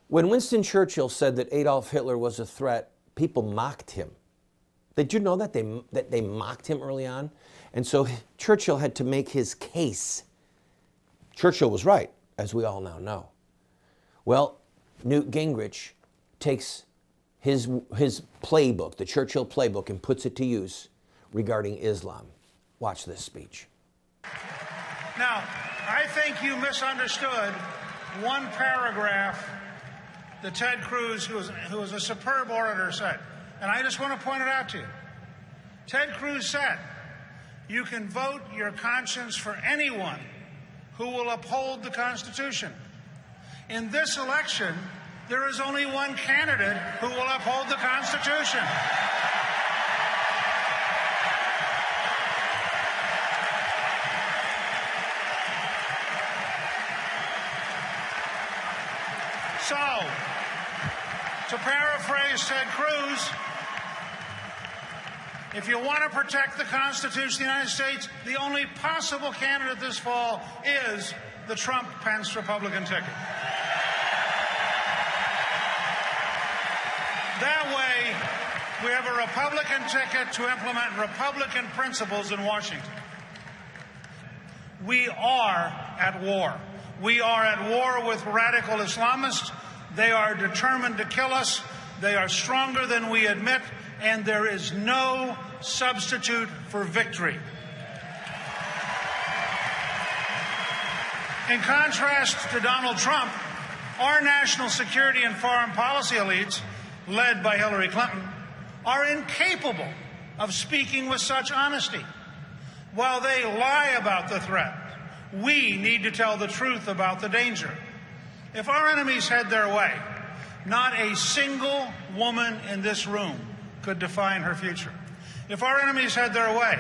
When Winston Churchill said that Adolf Hitler was a threat, people mocked him. Did you know that they mocked him early on? And so Churchill had to make his case. Churchill was right, as we all now know. Well, Newt Gingrich takes his playbook, the Churchill playbook, and puts it to use regarding Islam. Watch this speech. Now, I think you misunderstood one paragraph that Ted Cruz, who was a superb orator, said. And I just want to point it out to you. Ted Cruz said, you can vote your conscience for anyone who will uphold the Constitution. In this election, there is only one candidate who will uphold the Constitution. So, to paraphrase Ted Cruz, if you want to protect the Constitution of the United States, the only possible candidate this fall is the Trump-Pence Republican ticket. That way, we have a Republican ticket to implement Republican principles in Washington. We are at war. We are at war with radical Islamists. They are determined to kill us. They are stronger than we admit, and there is no substitute for victory. In contrast to Donald Trump, our national security and foreign policy elites, led by Hillary Clinton, are incapable of speaking with such honesty. While they lie about the threat, we need to tell the truth about the danger. If our enemies had their way, not a single woman in this room could define her future. If our enemies had their way,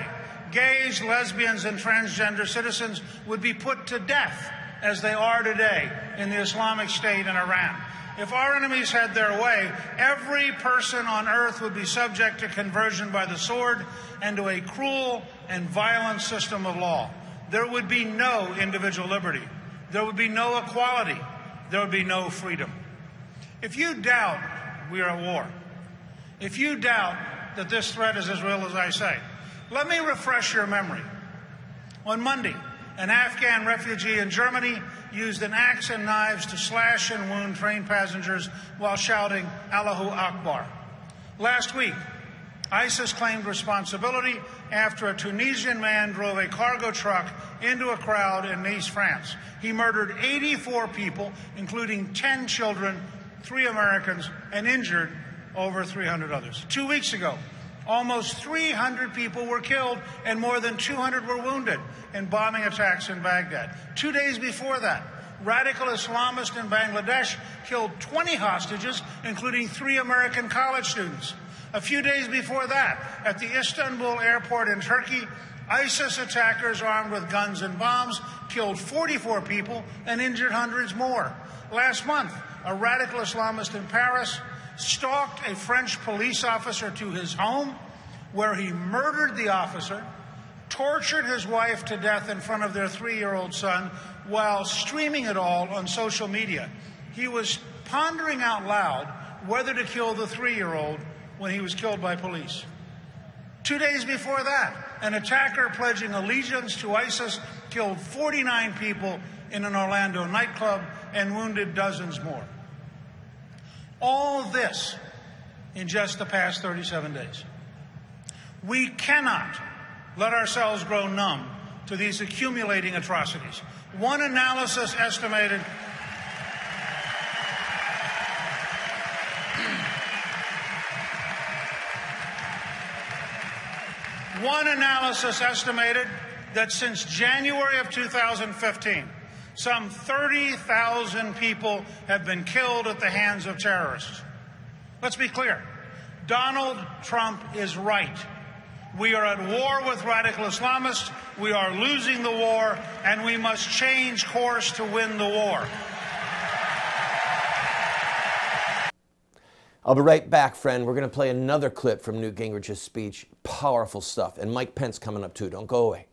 gays, lesbians, and transgender citizens would be put to death as they are today in the Islamic State in Iran. If our enemies had their way, every person on earth would be subject to conversion by the sword and to a cruel and violent system of law. There would be no individual liberty. There would be no equality. There would be no freedom. If you doubt we are at war, if you doubt that this threat is as real as I say, let me refresh your memory. On Monday, an Afghan refugee in Germany used an axe and knives to slash and wound train passengers while shouting, Allahu Akbar. Last week, ISIS claimed responsibility after a Tunisian man drove a cargo truck into a crowd in Nice, France. He murdered 84 people, including 10 children, 3 Americans, and injured over 300 others. 2 weeks ago, almost 300 people were killed and more than 200 were wounded in bombing attacks in Baghdad. 2 days before that, radical Islamists in Bangladesh killed 20 hostages, including 3 American college students. A few days before that, at the Istanbul airport in Turkey, ISIS attackers armed with guns and bombs killed 44 people and injured hundreds more. Last month, a radical Islamist in Paris stalked a French police officer to his home, where he murdered the officer, tortured his wife to death in front of their 3-year-old son, while streaming it all on social media. He was pondering out loud whether to kill the 3-year-old when he was killed by police. 2 days before that, an attacker pledging allegiance to ISIS killed 49 people in an Orlando nightclub and wounded dozens more. All this in just the past 37 days. We cannot let ourselves grow numb to these accumulating atrocities. One analysis estimated that since January of 2015, some 30,000 people have been killed at the hands of terrorists. Let's be clear. Donald Trump is right. We are at war with radical Islamists. We are losing the war, and we must change course to win the war. I'll be right back, friend. We're going to play another clip from Newt Gingrich's speech. Powerful stuff. And Mike Pence coming up, too. Don't go away.